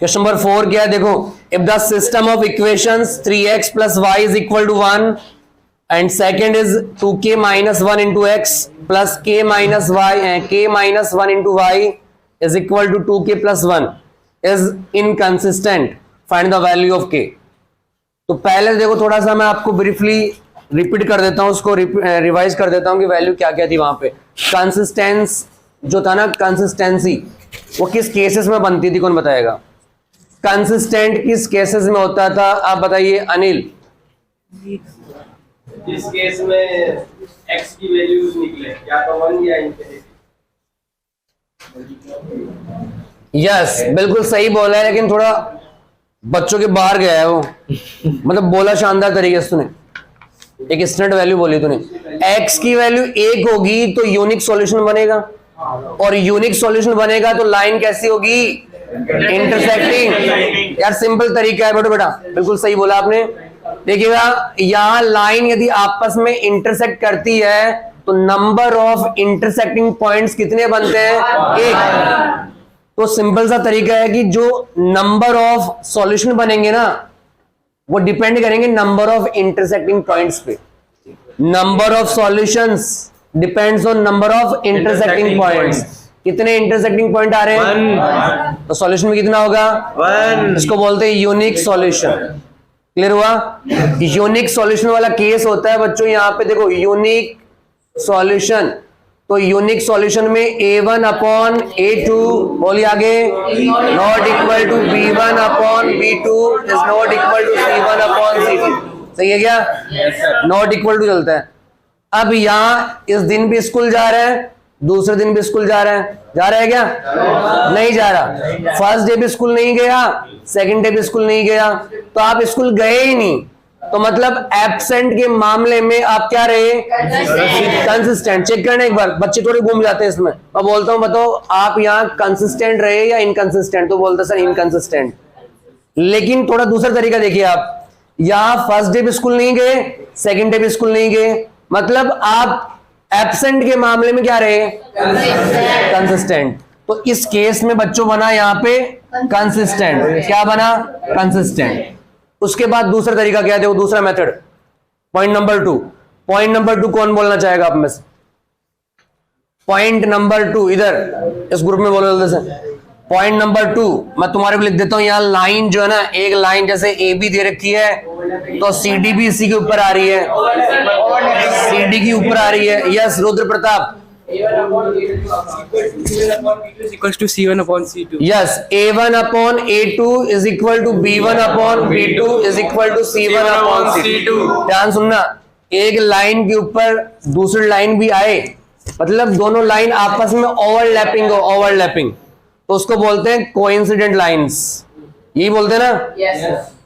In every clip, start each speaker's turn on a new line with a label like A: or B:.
A: Question number 4 क्या है देखो, if the system of equations 3x plus Y is equal to 1 and second is 2k minus 1 into X plus k minus Y k minus 1 into Y is equal to 2k plus 1 is inconsistent, find the value of k। तो पहले देखो थोड़ा सा मैं आपको briefly repeat कर देता हूं, उसको रिवाइज कर देता हूं कि वैल्यू क्या क्या थी वहां पे। कंसिस्टेंस जो था ना, कंसिस्टेंसी वो किस केसेस में बनती थी, कौन बताएगा? कंसिस्टेंट किस केसेस में होता था, आप बताइए अनिल।
B: जिस केस में x की वैल्यूज निकले या तो 1 या इंफिनिटी।
A: यस बिल्कुल सही बोला है, लेकिन थोड़ा बच्चों के बाहर गया है वो। मतलब बोला शानदार तरीके से तूने, एक स्टैंडर्ड वैल्यू बोली तूने। x की वैल्यू 1 होगी तो यूनिक सॉल्यूशन बनेगा, और यूनिक सॉल्यूशन बनेगा तो लाइन कैसी होगी? इंटरसेक्टिंग। यार सिंपल तरीका है बेटा, बिल्कुल सही बोला आपने। देखिएगा यहां लाइन यदि आपस में इंटरसेक्ट करती है तो नंबर ऑफ इंटरसेक्टिंग पॉइंट्स कितने बनते हैं? 1। तो सिंपल सा तरीका है कि जो नंबर ऑफ सॉल्यूशन बनेंगे ना वो डिपेंड करेंगे नंबर ऑफ इंटरसेक्टिंग पॉइंट्स पे। Number of solutions depends on number of intersecting points. कितने इंटरसेक्टिंग पॉइंट आ रहे हैं? तो सॉल्यूशन में कितना होगा? 1। इसको बोलते हैं यूनिक सॉल्यूशन। क्लियर हुआ? यूनिक सॉल्यूशन वाला केस होता है बच्चों, यहां पे देखो यूनिक सॉल्यूशन, तो यूनिक सॉल्यूशन में a1 अपॉन a2, बोलिए आगे, not equal to b1 upon b2 is not equal to c1 upon c2। सही है क्या? नॉट इक्वल टू चलता है। अब यहां इस दिन भी स्कूल जा रहे हैं, दूसरे दिन भी स्कूल जा रहे हैं, जा रहा है क्या? नहीं जा रहा। फर्स्ट डे भी स्कूल नहीं गया, सेकंड डे भी स्कूल नहीं गया, तो आप स्कूल गए ही नहीं, तो मतलब एब्सेंट के मामले में आप क्या रहे? कंसिस्टेंट। चेक करना एक बार, बच्चे थोड़े घूम जाते हैं इसमें। मैं बोलता हूं बताओ आप यहाँ कंसिस्टेंट रहे या इनकंसिस्टेंट, तो बोलते सर इनकंसिस्टेंट। लेकिन थोड़ा दूसरा तरीका देखिए, आप यहाँ फर्स्ट डे भी स्कूल नहीं गए, सेकंड डे भी स्कूल नहीं गए, मतलब आप एब्सेंट के मामले में क्या रहे? कंसिस्टेंट। तो इस केस में बच्चों बना यहाँ पे कंसिस्टेंट। क्या बना? कंसिस्टेंट। उसके बाद दूसरा तरीका क्या है, देखो दूसरा method, point number 2। Point number 2 कौन बोलना चाहेगा आप में से? पॉइंट नंबर 2 इधर इस ग्रुप में बोलो जल्दी से। पॉइंट नंबर 2 मैं तुम्हारे को लिख देता हूं। यहाँ लाइन जो है ना, एक लाइन जैसे ए बी दे रखी है, तो सी डी भी इसी के ऊपर आ रही है, सी डी की ऊपर आ रही है। Yes Rudra Pratap.
C: C1 upon C2.
A: Yes A1 upon A2 is equal to B1 upon B2 is equal to C1 upon C2। ध्यान सुनना, एक लाइन के ऊपर दूसरी लाइन भी आए, मतलब दोनों लाइन आपस में ओवरलैपिंग हो, ओवरलैपिंग, तो उसको बोलते हैं कोइंसिडेंट लाइंस। यही बोलते हैं ना?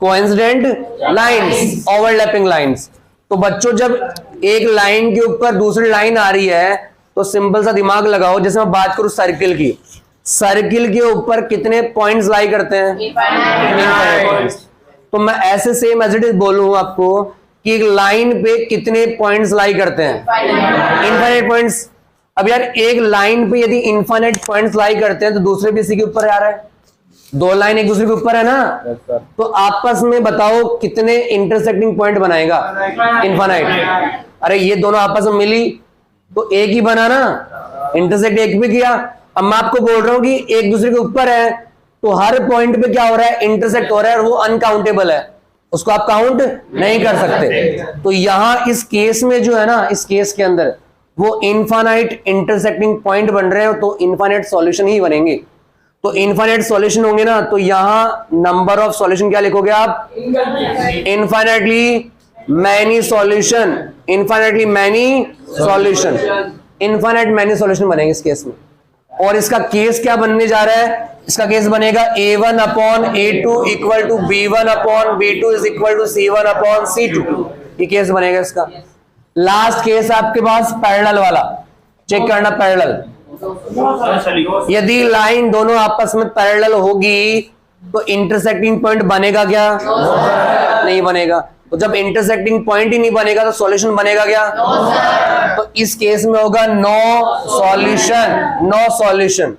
A: Coincident lines, overlapping lines. तो बच्चों जब एक लाइन के ऊपर दूसरी लाइन आ रही है तो सिंपल सा दिमाग लगाओ, जैसे मैं बात करूं सर्किल की, सर्किल के ऊपर कितने पॉइंट्स लाई करते हैं? Infinite points. तो मैं ऐसे सेम एज इट इज बोलूं आपको कि एक लाइन पे कितने पॉइंट्स लाई करते हैं? Infinite points. अब यार एक लाइन पे यदि इनफाइनाइट पॉइंट्स लाई करते हैं तो दूसरे भी इसी के ऊपर आ रहा है, दो लाइन एक दूसरे के ऊपर है ना, तो आपस में बताओ कितने इंटरसेक्टिंग पॉइंट बनाएगा? इनफाइनाइट। अरे ये दोनों आपस में मिली तो एक ही बना ना, इंटरसेक्ट एक भी किया। अब मैं आपको बोल रहा हूं कि एक दूसरे के ऊपर है तो हर पॉइंट पे क्या हो रहा है? इंटरसेक्ट हो रहा है, और वो अनकाउंटेबल है, उसको आप काउंट नहीं कर सकते। तो यहां इस केस में जो है ना, इस केस के अंदर वो इनफाइनाइट इंटरसेक्टिंग पॉइंट बन रहे हो तो इनफाइनाइट सॉल्यूशन ही बनेंगे। तो इनफाइनाइट सॉल्यूशन होंगे ना, तो यहां नंबर ऑफ सॉल्यूशन क्या लिखोगे आप? Infinitely many solution, infinitely many solution, infinite many solution बनेंगे इस केस में। और इसका केस क्या बनने जा रहा है? इसका केस बनेगा A1 upon A2 equal to B1 upon B2 is equal to C1 upon C2। ये केस बनेगा इसका। लास्ट केस आपके पास पैरेलल वाला, चेक करना पैरेलल। यदि लाइन दोनों आपस में पैरेलल होगी तो इंटरसेक्टिंग पॉइंट बनेगा क्या? नहीं बनेगा। तो जब इंटरसेक्टिंग पॉइंट ही नहीं बनेगा तो सॉल्यूशन बनेगा क्या? तो इस केस में होगा no solution, no solution.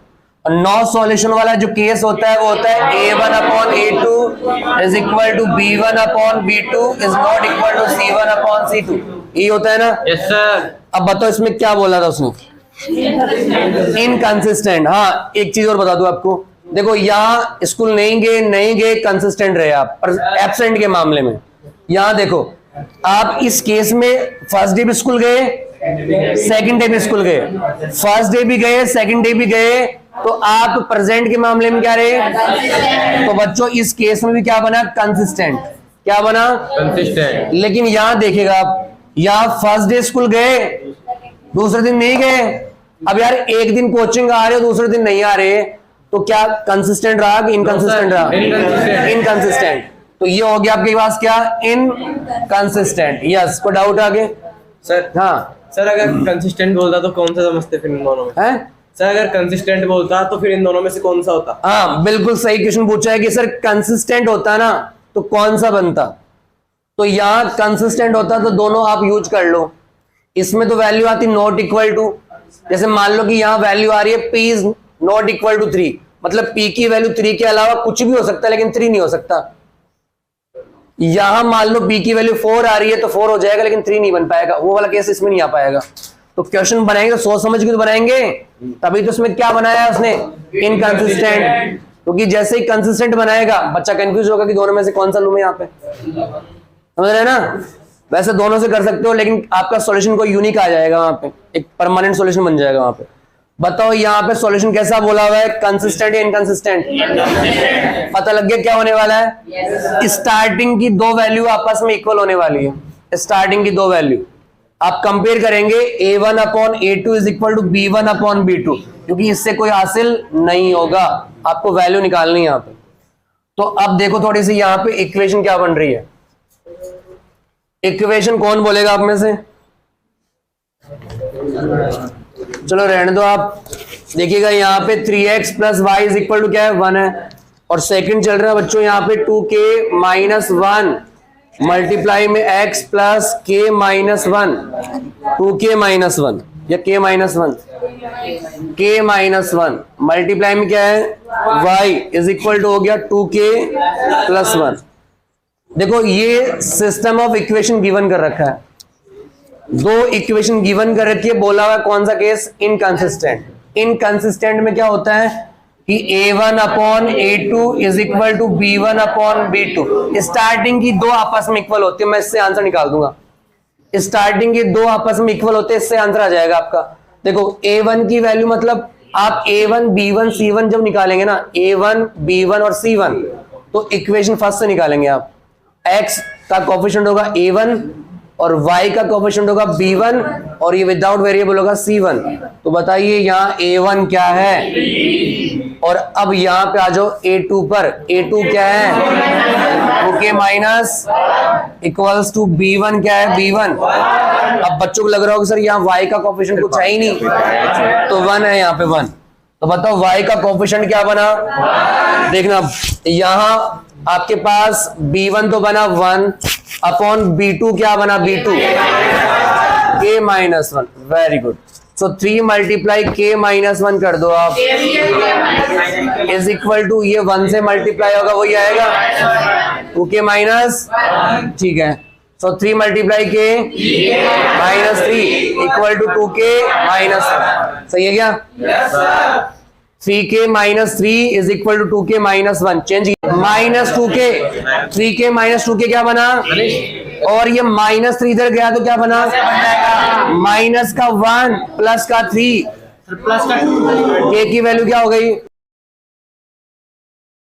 A: Not solution वाला जो केस होता है वो होता है A1 upon A2 is equal to B1 upon B2 is not equal to C1 upon C2। ये होता है ना?
C: Yes sir.
A: अब बताओ इसमें क्या बोला था उसने? इनकंसिस्टेंट। हाँ, एक चीज और बता दूं आपको, देखो यहाँ स्कूल नहीं गए कंसिस्टेंट रहे आप, पर एब्सेंट के मामले में यहाँ देखो आप इस केस में फर्स्ट डे भी स्कूल गए, सेकंड डे भी स्कूल गए, फर्स्ट डे भी गए, सेकंड डे भी गए, तो आप प्रेजेंट के मामले में क्या रहे? तो बच्चों इस केस में भी क्या बना? कंसिस्टेंट। क्या बना?
C: Consistent.
A: लेकिन यहां देखिएगा आप, यहाँ फर्स्ट डे स्कूल गए, दूसरे दिन नहीं गए। अब यार एक दिन कोचिंग आ रहे हो, दूसरे दिन नहीं आ रहे, तो क्या कंसिस्टेंट रहा कि इनकंसिस्टेंट रहा? इनकंसिस्टेंट। तो ये हो गया आपके पास क्या? इनकंसिस्टेंट। यस, कोई डाउट आगे?
C: सर
A: हाँ
C: सर, अगर कंसिस्टेंट बोलता तो कौन सा समझते फिर इन दोनों में?
A: है?
C: सर अगर कंसिस्टेंट बोलता तो फिर इन दोनों में से कौन सा होता?
A: हाँ, बिल्कुल सही क्वेश्चन पूछा है कि सर कंसिस्टेंट होता ना तो कौन सा बनता? तो यहां कंसिस्टेंट होता तो दोनों आप यूज कर लो। इसमें तो वैल्यू आती नॉट इक्वल टू, जैसे मान लो कि यहां वैल्यू आ रही है P is not equal to 3, मतलब P की वैल्यू 3 के अलावा कुछ भी हो सकता है लेकिन 3 नहीं हो सकता। यहां मान लो P की वैल्यू 4 आ रही है तो 4 हो जाएगा लेकिन 3 नहीं बन पाएगा, वो वाला केस इसमें नहीं आ पाएगा। तो क्वेश्चन बनाएंगे तो सोच समझ के तो बनाएंगे, तभी तो उसमें क्या बनाया है उसने? इनकंसिस्टेंट। क्योंकि जैसे ही कंसिस्टेंट बनाएगा बच्चा कंफ्यूज होगा कि दोनों में से कौन सा लूं मैं यहाँ पे, समझ रहे हैं ना? वैसे दोनों से कर सकते हो लेकिन आपका सॉल्यूशन कोई यूनिक आ जाएगा, वहां पे एक परमानेंट सॉल्यूशन बन जाएगा वहां पे। बताओ यहाँ पे सॉल्यूशन कैसा बोला हुआ है? कंसिस्टेंट या इनकंसिस्टेंट? पता लग गया क्या होने वाला है? स्टार्टिंग की दो वैल्यू आपस में इक्वल होने वाली है। स्टार्टिंग की दो वैल्यू आप कंपेयर करेंगे, A1 upon A2 is equal to B1 upon B2, क्योंकि इससे कोई हासिल नहीं होगा, आपको वैल्यू निकालनी है यहाँ पे। तो अब देखो थोड़ी सी यहाँ पे इक्वेशन क्या बन रही है। इक्वेशन कौन बोलेगा आप में से? चलो रहने दो आप। देखिएगा यहाँ पे 3x plus Y is equal to क्या है? 1 है। और सेकंड चल रहा है बच्चों यहाँ पे 2k माइनस 1 मल्टीप्लाई में x plus k minus 1, 2k minus 1 या k minus 1, k minus 1 multiply में क्या है? y इज इक्वल टू हो गया 2k प्लस 1। देखो ये सिस्टम ऑफ इक्वेशन गिवन कर रखा है, दो इक्वेशन गिवन कर रखी है, बोला हुआ कौन सा केस? इनकंसिस्टेंट। इनकंसिस्टेंट में क्या होता है कि A1 upon A2 is equal to B1 upon B2। Starting की दो आपस में इक्वल होती है, मैं इससे आंसर निकाल दूंगा। स्टार्टिंग की दो आपस में इक्वल होते हैं, इससे आंसर आ जाएगा आपका। देखो A1 की वैल्यू मतलब आप A1 B1 C1 जब निकालेंगे ना, A1 B1 और C1, तो इक्वेशन फर्स्ट से निकालेंगे आप। x का कोफिशिएंट होगा A1 और y का कोफिशिएंट होगा B1 और ये विदाउट वेरिएबल होगा C1। तो बताइए यहाँ A1 क्या है? और अब यहाँ पे आ जाओ A2 पर। A2 क्या है? 2k minus equals to B1 क्या है? B1। अब बच्चों को लग रहा होगा सर यहाँ y का कोफिशिएंट कुछ है ही नहीं, तो 1 है यहाँ पे 1। तो बताओ y का कोफिशिएंट क्या बना? देखना यहाँ आपके पास B1 तो बना 1 अपॉन B2 क्या बना? B2 k minus 1। Very good. So 3 multiply k minus 1 कर दो आप, इज इक्वल टू ये 1 से मल्टीप्लाई होगा वही आएगा 2k माइनस, ठीक है। So 3 multiply k minus 3 equal to 2k minus 1। सही है क्या? 3k minus 3 is equal to 2k minus 1। Change minus 2k, 3k minus 2k क्या बना? और ये माइनस 3 इधर गया तो क्या बना? माइनस का 1 प्लस का 3,
C: प्लस का 2,
A: k की वैल्यू क्या हो गई?